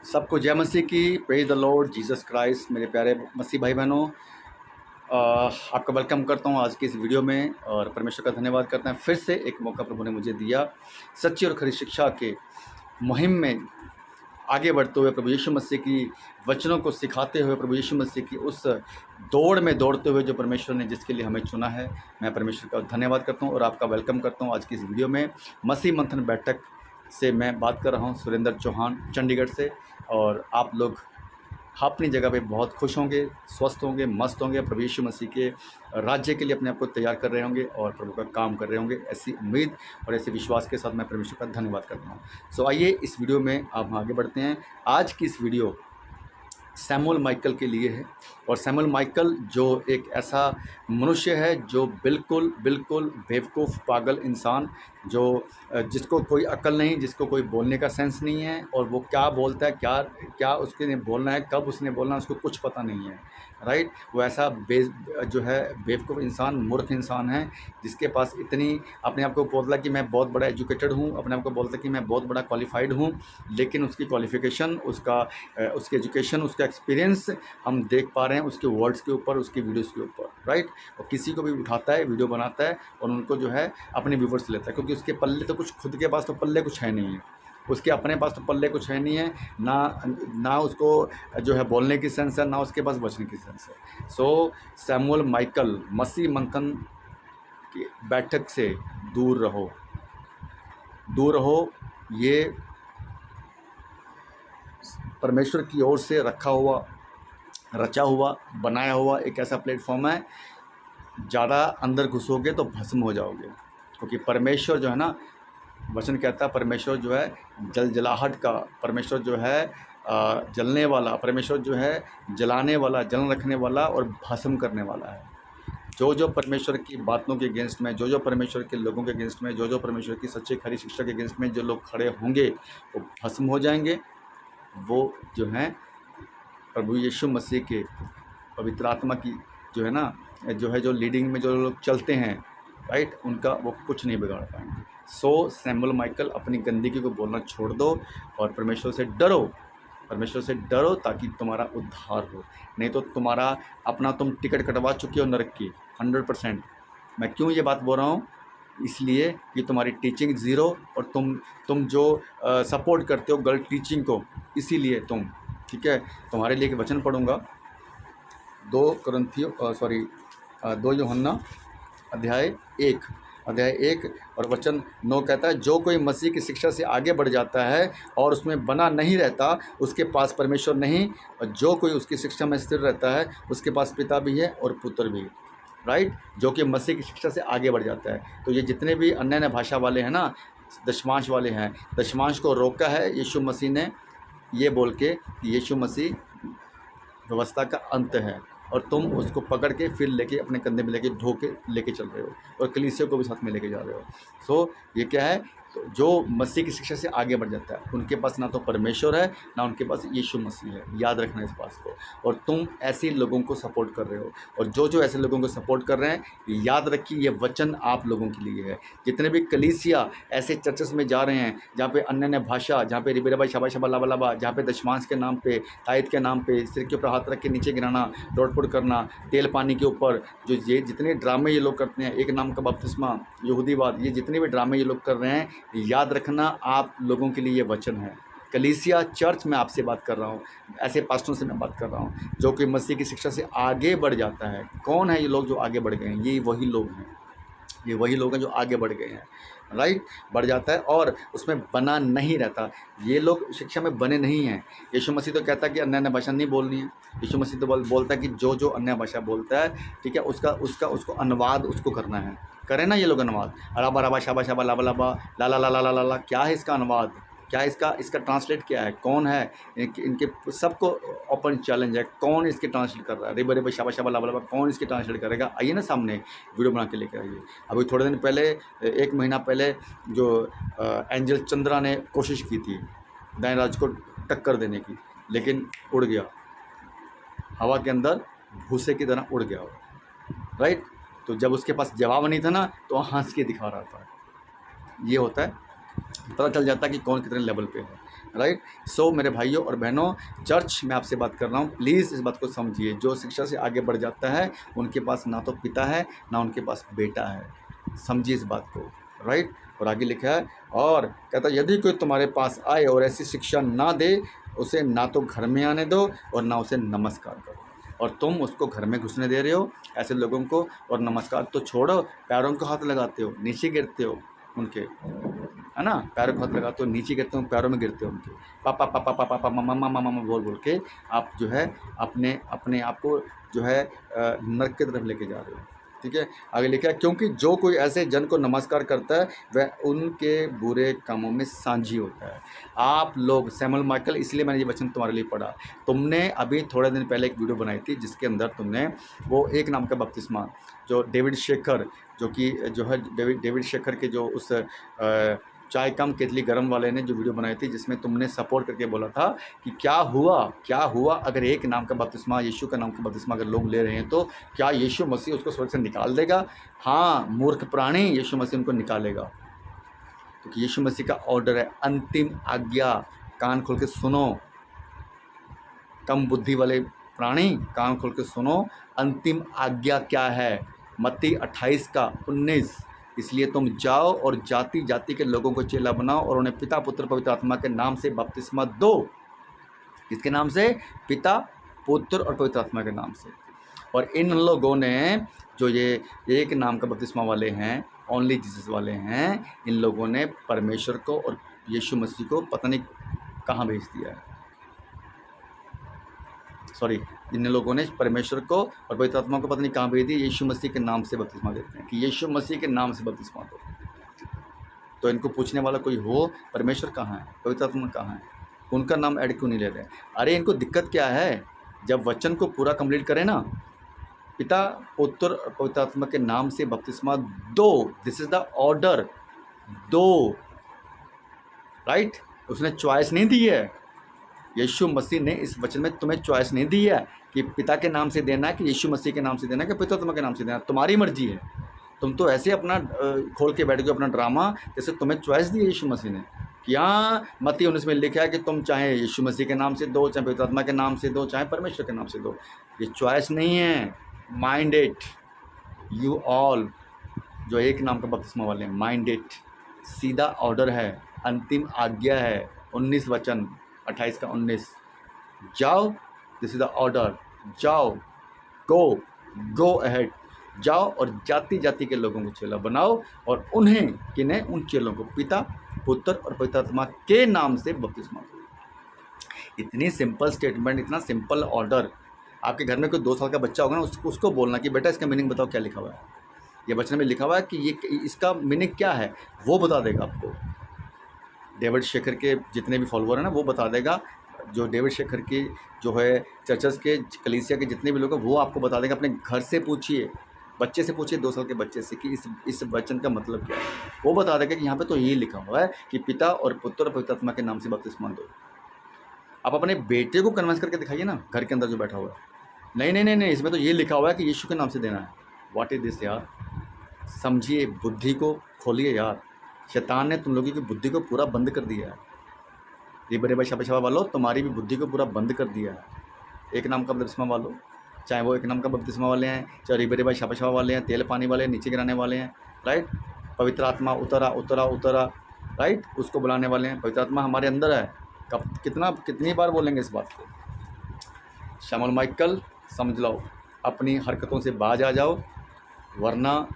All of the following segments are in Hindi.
सबको जय मसीह की। Praise the Lord Jesus Christ. मेरे प्यारे मसीह भाई बहनों, आपका वेलकम करता हूँ आज की इस वीडियो में और परमेश्वर का धन्यवाद करते हैं। फिर से एक मौका प्रभु ने मुझे दिया सच्ची और खरी शिक्षा के मुहिम में आगे बढ़ते हुए, प्रभु यीशु मसीह की वचनों को सिखाते हुए, प्रभु यीशु मसीह की उस दौड़ में दौड़ते हुए जो परमेश्वर ने जिसके लिए हमें चुना है, मैं परमेश्वर का धन्यवाद करता हूँ और आपका वेलकम करता हूँ आज की इस वीडियो में। मसीह मंथन बैठक से मैं बात कर रहा हूँ, सुरेंद्र चौहान चंडीगढ़ से। और आप लोग अपनी जगह पे बहुत खुश होंगे, स्वस्थ होंगे, मस्त होंगे, प्रभु यीशु मसीह के राज्य के लिए अपने आप को तैयार कर रहे होंगे और प्रभु का काम कर रहे होंगे। ऐसी उम्मीद और ऐसे विश्वास के साथ मैं परमेश्वर का धन्यवाद करता हूँ। सो आइए इस वीडियो में आप आगे बढ़ते हैं। आज की इस वीडियो सैमुअल माइकल के लिए है। और सैमुअल माइकल जो एक ऐसा मनुष्य है जो बिल्कुल बिल्कुल बेवकूफ़ पागल इंसान, जो जिसको कोई अक्ल नहीं, जिसको कोई बोलने का सेंस नहीं है, और वो क्या बोलता है, क्या क्या उसके बोलना है, कब उसने बोलना है, उसको कुछ पता नहीं है। राइट। वो ऐसा जो है बेवकूफ़ इंसान, मूर्ख इंसान है, जिसके पास इतनी अपने आप को बोलता कि मैं बहुत बड़ा एजुकेटेड हूँ, अपने आप को बोलता कि मैं बहुत बड़ा क्वालिफाइड हूँ, लेकिन उसकी क्वालिफ़िकेशन, उसकी एजुकेशन, उसका एक्सपीरियंस हम देख पा रहे हैं उसके वर्ड्स के ऊपर, उसके वीडियोस के ऊपर। राइट। और किसी को भी उठाता है, वीडियो बनाता है और उनको जो है अपने व्यूवर्स लेता है, क्योंकि उसके पल्ले तो कुछ, खुद के पास तो पल्ले कुछ है नहीं है, उसके अपने पास तो पल्ले कुछ है नहीं है, ना उसको जो है बोलने की सेंस है, ना उसके पास बचने की सेंस है। सो सैमुअल माइकल, मसीह मंथन की बैठक से दूर रहो, दूर रहो। ये परमेश्वर की ओर से रखा हुआ, रचा हुआ, बनाया हुआ एक ऐसा प्लेटफॉर्म है, ज़्यादा अंदर घुसोगे तो भस्म हो जाओगे। क्योंकि परमेश्वर जो है ना, वचन कहता है परमेश्वर जो है जलजलाहट का, परमेश्वर जो है जलने वाला, परमेश्वर जो है जलाने वाला, जलन रखने वाला और भस्म करने वाला है। जो परमेश्वर की बातों के अगेंस्ट में, जो परमेश्वर के लोगों के अगेंस्ट में, जो परमेश्वर की सच्ची खरी शिक्षा के अगेंस्ट में जो लोग खड़े होंगे वो भस्म हो जाएंगे। वो जो हैं प्रभु यीशु मसीह के पवित्र आत्मा की जो है ना, जो लीडिंग में जो लोग चलते हैं, राइट, उनका वो कुछ नहीं बिगाड़ पाएंगे। सो सैमुअल माइकल, अपनी गंदगी को बोलना छोड़ दो और परमेश्वर से डरो, परमेश्वर से डरो, ताकि तुम्हारा उद्धार हो। नहीं तो तुम्हारा अपना, तुम टिकट कटवा चुके हो नरक की 100%। मैं क्यों ये बात बोल रहा हूँ? इसलिए कि तुम्हारी टीचिंग ज़ीरो, और तुम जो सपोर्ट करते हो गलत टीचिंग को, इसीलिए तुम, ठीक है। तुम्हारे लिए एक वचन पढ़ूंगा, 2 यूहन्ना अध्याय 1 और वचन 9 कहता है, जो कोई मसीह की शिक्षा से आगे बढ़ जाता है और उसमें बना नहीं रहता, उसके पास परमेश्वर नहीं, और जो कोई उसकी शिक्षा में स्थिर रहता है उसके पास पिता भी है और पुत्र भी। राइट। जो कि मसीह की शिक्षा से आगे बढ़ जाता है। तो ये जितने भी अन्य अन्य भाषा वाले हैं ना, दशमांश वाले हैं, दशमांश को रोका है यीशु मसीह ने, ये बोल के कि यीशु मसीह व्यवस्था का अंत है, और तुम उसको पकड़ के फिर लेके अपने कंधे में लेके ढो के लेके चल रहे हो, और कलीसिया को भी साथ में लेके जा रहे हो। सो ये क्या है? तो जो मसीह की शिक्षा से आगे बढ़ जाता है, उनके पास ना तो परमेश्वर है, ना उनके पास यीशु मसीह है। याद रखना इस बात को। और तुम ऐसे लोगों को सपोर्ट कर रहे हो, और जो ऐसे लोगों को सपोर्ट कर रहे हैं, याद रखिए ये वचन आप लोगों के लिए है। जितने भी कलीसिया ऐसे चर्चेस में जा रहे हैं जहाँ पे अन्य अन्य भाषा, जहाँ पे रिबेरबा शबा शबा लाबा लाबा, जहाँ पे दशमांश के नाम पे, तायत के नाम पे सिर के ऊपर हाथ रख के नीचे गिराना, दौड़ करना, तेल पानी के ऊपर, जो ये जितने ड्रामे ये लोग करते हैं, एक नाम का बपतिस्मा, यहूदीवाद, ये जितने भी ड्रामे ये लोग कर रहे हैं, याद रखना आप लोगों के लिए ये वचन है। कलीसिया चर्च में आपसे बात कर रहा हूँ, ऐसे पास्टरों से मैं बात कर रहा हूँ जो कि मसीह की शिक्षा से आगे बढ़ जाता है। कौन है ये लोग जो आगे बढ़ गए हैं? ये वही लोग हैं, ये वही लोग हैं जो आगे बढ़ गए हैं। राइट। बढ़ जाता है और उसमें बना नहीं रहता। ये लोग शिक्षा में बने नहीं हैं। यीशु मसीह तो कहता है कि अन्य अन्य भाषा नहीं बोलनी है। यीशु मसीह तो बोलता है कि जो अन्य भाषा बोलता है, ठीक है, उसको अनुवाद उसको करना है। करें ना ये लोग अनुवाद, अराबा रबा शाबा शाबा लाबा लाबा ला ला ला ला ला ला ला, क्या है इसका अनुवाद? क्या इसका ट्रांसलेट क्या है? कौन है? इनके सबको ओपन चैलेंज है, कौन इसके ट्रांसलेट कर रहा है? रिबे रिबे शाबा शाबा लाबा लाबा, कौन इसके ट्रांसलेट करेगा? आइए ना सामने, वीडियो बना के लेकर आइए। अभी थोड़े दिन पहले, 1 महीना पहले, जो एंजल चंद्रा ने कोशिश की थी दाएं राज को टक्कर देने की, लेकिन उड़ गया हवा के अंदर, भूसे की तरह उड़ गया वो। राइट। तो जब उसके पास जवाब नहीं था ना, तो हंस के दिखा रहा था। ये होता है, पता चल जाता है कि कौन कितने लेवल पे है। राइट। सो मेरे भाइयों और बहनों, चर्च में आपसे बात कर रहा हूँ, प्लीज़ इस बात को समझिए। जो शिक्षा से आगे बढ़ जाता है उनके पास ना तो पिता है ना उनके पास बेटा है, समझिए इस बात को, राइट। और आगे लिखा है, और कहता है यदि कोई तुम्हारे पास आए और ऐसी शिक्षा ना दे, उसे ना तो घर में आने दो और ना उसे नमस्कार करो। और तुम उसको घर में घुसने दे रहे हो ऐसे लोगों को, और नमस्कार तो छोड़ो, पैरों को हाथ लगाते हो, नीचे गिरते हो उनके, है ना, पैरों को हाथ लगाते हो, नीचे गिरते हो, पैरों में गिरते हो उनके, पापा पापा पापा पापा मामा मामा मामा बोल बोल के आप जो है अपने अपने आप को जो है नरक की तरफ लेके जा रहे हो। ठीक है, आगे लिखा है, क्योंकि जो कोई ऐसे जन को नमस्कार करता है वह उनके बुरे कामों में साझी होता है। आप लोग सैमुअल माइकल, इसलिए मैंने ये वचन तुम्हारे लिए पढ़ा। तुमने अभी थोड़े दिन पहले एक वीडियो बनाई थी जिसके अंदर तुमने वो एक नाम का बपतिस्मा, जो डेविड शेखर, जो कि जो है डेविड शेखर के जो उस चाय कम केतली गरम वाले ने जो वीडियो बनाई थी, जिसमें तुमने सपोर्ट करके बोला था कि क्या हुआ अगर एक नाम का बपतिस्मा, यीशु का नाम का बपतिस्मा अगर लोग ले रहे हैं तो क्या यीशु मसीह उसको स्वर्ग से निकाल देगा? हाँ मूर्ख प्राणी, यीशु मसीह उनको निकालेगा, क्योंकि यीशु मसीह का ऑर्डर है, अंतिम आज्ञा। कान खोल के सुनो, कम बुद्धि वाले प्राणी, कान खोल के सुनो, अंतिम आज्ञा क्या है? मत्ती 28 का 19, इसलिए तुम जाओ और जाति जाति के लोगों को चेला बनाओ और उन्हें पिता पुत्र पवित्र आत्मा के नाम से बपतिस्मा दो। किसके नाम से? पिता पुत्र और पवित्र आत्मा के नाम से। और इन लोगों ने, जो ये एक नाम का बपतिस्मा वाले हैं, ओनली जीसस वाले हैं, इन लोगों ने परमेश्वर को और यीशु मसीह को पता नहीं कहाँ भेज दिया है। सॉरी, इन लोगों ने परमेश्वर को और पवित्र आत्मा को पता नहीं कहाँ भेज दिया। यीशु मसीह के नाम से बपतिस्मा देते हैं कि यीशु मसीह के नाम से बपतिस्मा दो। तो इनको पूछने वाला कोई हो, परमेश्वर कहाँ है, पवित्र आत्मा कहाँ है, उनका नाम ऐड क्यों नहीं ले रहे? अरे इनको दिक्कत क्या है? जब वचन को पूरा कंप्लीट करें ना, पिता पुत्र और पवित्र आत्मा के नाम से बपतिस्मा दो, दिस इज द ऑर्डर, दो, राइट। उसने चॉइस नहीं दी है, यीशु मसीह ने इस वचन में तुम्हें चॉइस नहीं दी है कि पिता के नाम से देना है कि यीशु मसीह के नाम से देना है कि पवित्र आत्मा के नाम से देना है। तुम्हारी मर्जी है। तुम तो ऐसे अपना खोल के बैठ गए अपना ड्रामा, जैसे तुम्हें चॉइस दी है यीशु मसीह ने कि हाँ मत्ती 19 में लिखा है कि तुम चाहे यीशु मसीह के नाम से दो, चाहे पवित्र आत्मा के नाम से दो, चाहे परमेश्वर के नाम से दो। ये चॉइस नहीं है, माइंड इट यू ऑल, जो एक नाम का बपतिस्मा वाले, माइंड इट, सीधा ऑर्डर है, अंतिम आज्ञा है, 19 वचन 28 का 19, जाओ, दिस इज द ऑर्डर, जाओ, गो अहेड, जाओ और जाति जाति के लोगों को चेला बनाओ और उन्हें, किन्हें? उन चेलों को पिता पुत्र और पवित्र आत्मा के नाम से बपतिस्मा दो। इतनी सिंपल स्टेटमेंट, इतना सिंपल ऑर्डर। आपके घर में कोई 2 साल का बच्चा होगा ना, उसको बोलना कि बेटा इसका मीनिंग बताओ क्या लिखा हुआ है, ये वचन में लिखा हुआ है कि ये इसका मीनिंग क्या है, वो बता देगा आपको। डेविड शेखर के जितने भी फॉलोअर हैं ना, वो बता देगा। जो डेविड शेखर की जो है चर्चेस के, कलीसिया के जितने भी लोग हैं, वो आपको बता देगा। अपने घर से पूछिए, बच्चे से पूछिए, 2 साल के बच्चे से, कि इस वचन का मतलब क्या है। वो बता देगा कि यहाँ पे तो ये लिखा हुआ है कि पिता और पुत्र और पवित्र आत्मा के नाम से बपतिस्मा दो। आप अपने बेटे को कन्विंस करके दिखाइए ना, घर के अंदर जो बैठा हुआ है, नहीं, इसमें तो ये लिखा हुआ है कि यीशु के नाम से देना है। व्हाट इज दिस यार? समझिए, बुद्धि को खोलिए यार। शैतान ने तुम लोगों की बुद्धि को पूरा बंद कर दिया है। ये बड़े भाई शाबा वालों, तुम्हारी भी बुद्धि को पूरा बंद कर दिया है। एक नाम का बपतिस्मा वालों, चाहे वो एक नाम का बपतिस्मा वाले हैं, चाहे रिबरे भाई शाबा वाले हैं, तेल पानी वाले, नीचे गिराने वाले हैं, राइट। पवित्र आत्मा उतरा, राइट, उसको बुलाने वाले हैं। पवित्र आत्मा हमारे अंदर है। कितनी बार बोलेंगे इस बात को? सैमुअल माइकल, समझ लो, अपनी हरकतों से बाज आ जाओ, वरना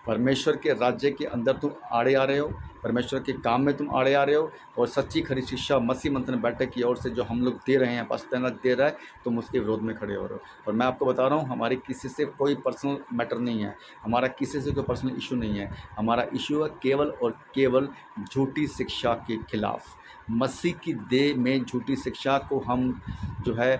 परमेश्वर के राज्य के अंदर तुम आड़े आ रहे हो, परमेश्वर के काम में तुम आड़े आ रहे हो। और सच्ची खरी शिक्षा मसीह मंथन बैठक की ओर से जो हम लोग दे रहे हैं, पास्टर दे रहा है, तुम उसके विरोध में खड़े हो रहे हो। और मैं आपको बता रहा हूँ, हमारी किसी से कोई पर्सनल मैटर नहीं है, हमारा किसी से कोई पर्सनल इशू नहीं है। हमारा इशू है केवल और केवल झूठी शिक्षा के खिलाफ। मसीह की देह में झूठी शिक्षा को हम जो है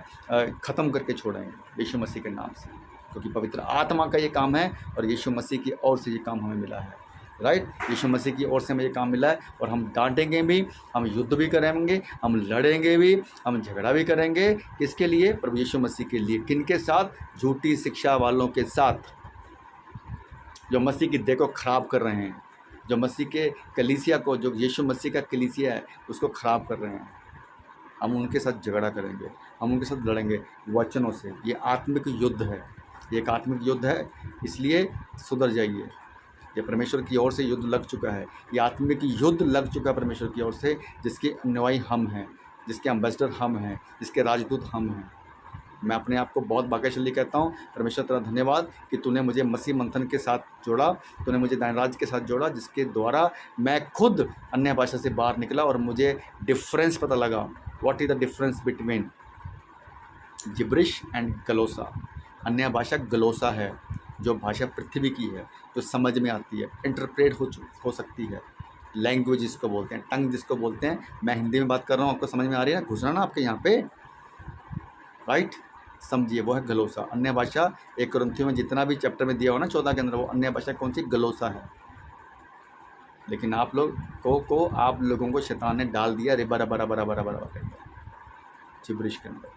ख़त्म करके छोड़ेंगे यीशु मसीह के नाम से, क्योंकि पवित्र आत्मा का ये काम है और यीशु मसीह की ओर से ये काम हमें मिला है, राइट। यीशु मसीह की ओर से हमें ये काम मिला है और हम डांटेंगे भी, हम युद्ध भी करेंगे, हम लड़ेंगे भी, हम झगड़ा भी करेंगे। किसके लिए? प्रभु यीशु मसीह के लिए। किनके साथ? झूठी शिक्षा वालों के साथ, जो मसीह की देह को खराब कर रहे हैं, जो मसीह के कलीसिया को, जो यीशु मसीह का कलीसिया है, उसको ख़राब कर रहे हैं। हम उनके साथ झगड़ा करेंगे, हम उनके साथ लड़ेंगे वचनों से। ये आत्मिक युद्ध है, ये एक आत्मिक युद्ध है, इसलिए सुधर जाइए। ये परमेश्वर की ओर से युद्ध लग चुका है, ये आत्मिक युद्ध लग चुका है परमेश्वर की ओर से, जिसके अनुयायी हम हैं, जिसके एम्बेसडर हम हैं, जिसके राजदूत हम हैं। मैं अपने आप को बहुत भाग्यशाली कहता हूँ। परमेश्वर तेरा धन्यवाद कि तूने मुझे मसीह मंथन के साथ जोड़ा, तूने मुझे दानराज के साथ जोड़ा, जिसके द्वारा मैं खुद अन्य भाषा से बाहर निकला और मुझे डिफरेंस पता लगा। What is the difference between gibberish and glossa? अन्य भाषा गलोसा है, जो भाषा पृथ्वी की है, जो समझ में आती है, इंटरप्रेट हो सकती है। लैंग्वेज जिसको बोलते हैं, टंग जिसको बोलते हैं। मैं हिंदी में बात कर रहा हूँ, आपको समझ में आ रही है ना? घुसना ना आपके यहाँ पे, राइट? समझिए, वो है गलोसा। अन्य भाषा 1 कुरिन्थियों में जितना भी चैप्टर में दिया हो ना 14 के अंदर, वो अन्य भाषा कौन सी? गलोसा है। लेकिन आप लोग आप लोगों को शैतान ने डाल दिया रिबा रबा रबा रबा रबा रबा के अंदर, जिब्रिश के अंदर।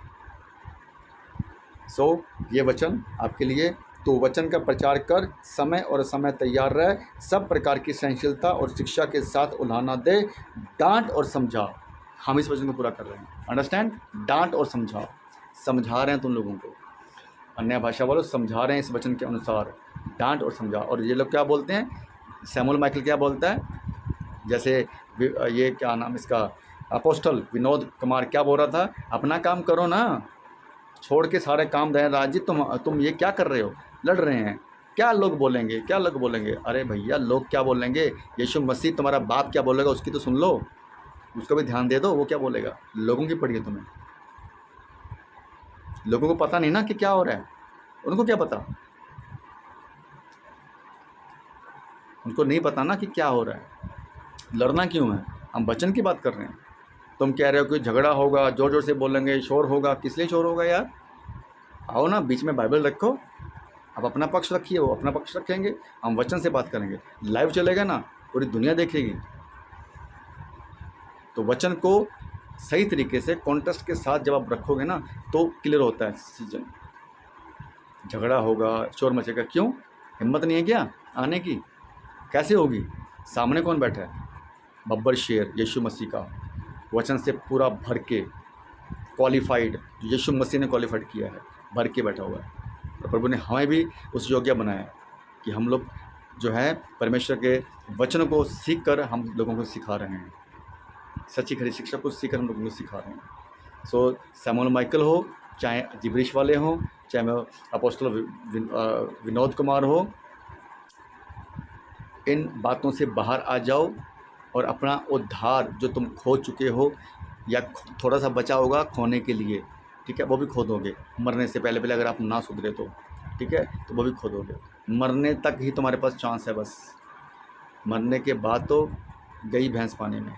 सो ये वचन आपके लिए। तो वचन का प्रचार कर, समय और समय तैयार रह, सब प्रकार की सहनशीलता और शिक्षा के साथ उलाहना दे, डांट और समझा। हम इस वचन को पूरा कर रहे हैं, अंडरस्टैंड? डांट और समझा रहे हैं तुम लोगों को। अन्य भाषा वालों समझा रहे हैं इस वचन के अनुसार, डांट और समझा। और ये लोग क्या बोलते हैं? सैमुअल माइकल क्या बोलता है? जैसे ये क्या नाम इसका, अपोस्टल विनोद कुमार क्या बोल रहा था? अपना काम करो ना, छोड़ के सारे काम दें। राजी तुम ये क्या कर रहे हो? लड़ रहे हैं। क्या लोग बोलेंगे, क्या लोग बोलेंगे? अरे भैया, लोग क्या बोलेंगे? यीशु मसीह तुम्हारा बाप क्या बोलेगा उसकी तो सुन लो, उसको भी ध्यान दे दो। वो क्या बोलेगा? लोगों की पड़ी है तुम्हें। लोगों को पता नहीं ना कि क्या हो रहा है। उनको क्या पता? उनको नहीं पता ना कि क्या हो रहा है। लड़ना क्यों है? हम वचन की बात कर रहे हैं। तुम कह रहे हो कि झगड़ा होगा, जोर जोर से बोलेंगे, शोर होगा। किस लिए शोर होगा यार? आओ ना, बीच में बाइबल रखो, आप अपना पक्ष रखिए, वो अपना पक्ष रखेंगे, हम वचन से बात करेंगे। लाइव चलेगा ना, पूरी दुनिया देखेगी। तो वचन को सही तरीके से कॉन्टेक्स्ट के साथ जब आप रखोगे ना, तो क्लियर होता है सीजन। झगड़ा होगा, शोर मचेगा, क्यों? हिम्मत नहीं है क्या आने की? कैसे होगी? सामने कौन बैठा है? बब्बर शेर, यीशु मसीह का वचन से पूरा भर के क्वालिफाइड, यीशु मसीह ने क्वालिफाइड किया है, भर के बैठा हुआ है। और प्रभु ने हमें भी उस योग्य बनाया कि हम लोग जो है परमेश्वर के वचन को सीख कर हम लोगों को सिखा रहे हैं। सच्ची खरी शिक्षा को सीख कर हम लोगों को सिखा रहे हैं। सो सैमुअल माइकल हो, चाहे जिब्रिश वाले हों, चाहे अपोस्टल विनोद कुमार हो, इन बातों से बाहर आ जाओ और अपना उद्धार जो तुम खो चुके हो या थोड़ा सा बचा होगा खोने के लिए, ठीक है, वो भी खो दोगे मरने से पहले अगर आप ना सुधरे तो, ठीक है, तो वो भी खो दोगे। मरने तक ही तुम्हारे पास चांस है बस, मरने के बाद तो गई भैंस पानी में।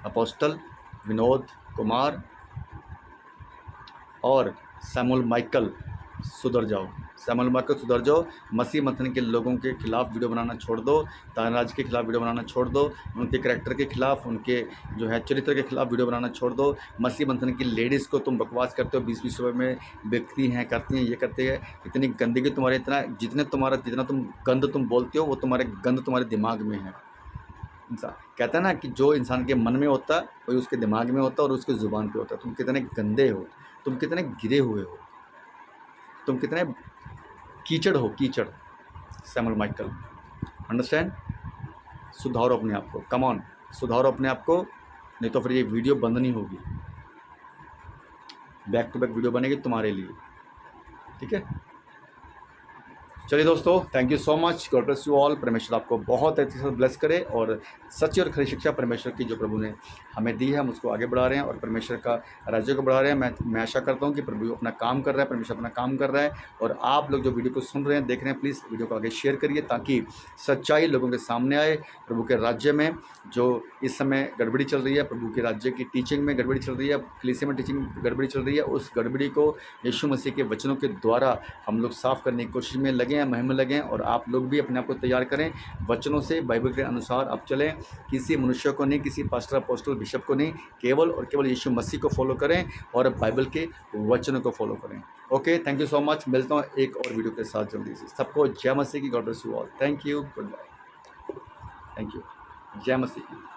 अपोस्टल विनोद कुमार और सैमुअल माइकल सुधर जाओ, सैमुअल माइकल सुधर जाओ। मसीह मंथन के लोगों के खिलाफ वीडियो बनाना छोड़ दो, दानराज के खिलाफ वीडियो बनाना छोड़ दो, उनके करैक्टर के खिलाफ, उनके जो है चरित्र के खिलाफ वीडियो बनाना छोड़ दो। मसीह मंथन की लेडीज़ को तुम बकवास करते हो, 20-20 रुपये में बेचती हैं, करती हैं, ये करते हैं। इतनी गंदगी तुम्हारे, इतना जितना तुम गंद तुम बोलते हो, वो गंद तुम्हारे दिमाग में है। इंसान कहता है ना कि जो इंसान के मन में होता है वही उसके दिमाग में होता है और उसके ज़ुबान पे होता है। तुम कितने गंदे हो, तुम कितने गिरे हुए हो, तुम कितने कीचड़ हो, कीचड़। Samuel Michael, understand? सुधारो अपने आप को, कम ऑन, सुधारो अपने आप को, नहीं तो फिर ये वीडियो बंद नहीं होगी। बैक टू बैक वीडियो बनेगी तुम्हारे लिए, ठीक है? चलिए दोस्तों, thank you so much, God bless you all. परमेश्वर आपको बहुत अच्छे से ब्लेस करे और सच्ची और खरी शिक्षा परमेश्वर की जो प्रभु ने हमें दी है, हम उसको आगे बढ़ा रहे हैं और परमेश्वर का राज्य को बढ़ा रहे हैं। मैं आशा करता हूं कि प्रभु अपना काम कर रहा है, परमेश्वर अपना काम कर रहा है। और आप लोग जो वीडियो को सुन रहे हैं, देख रहे हैं, प्लीज़ वीडियो को आगे शेयर करिए ताकि सच्चाई लोगों के सामने आए। प्रभु के राज्य में जो इस समय गड़बड़ी चल रही है, प्रभु के राज्य की टीचिंग में गड़बड़ी चल रही है, कलीसिया में टीचिंग गड़बड़ी चल रही है, उस गड़बड़ी को यीशु मसीह के वचनों के द्वारा हम लोग साफ़ करने की कोशिश में लगे हैं, मुहिम में लगे हैं। और आप लोग भी अपने आप को तैयार करें, वचनों से, बाइबल के अनुसार आप चलें। किसी मनुष्य को नहीं, किसी पास्टर, अपोस्टल, बिशप को नहीं, केवल और केवल यीशु मसीह को फॉलो करें और बाइबल के वचनों को फॉलो करें। Okay, thank you so much. मिलता हूँ एक और वीडियो के साथ जल्दी से। सबको जय मसीह की, God bless you all. Thank you, goodbye. Thank you. जय मसीह की।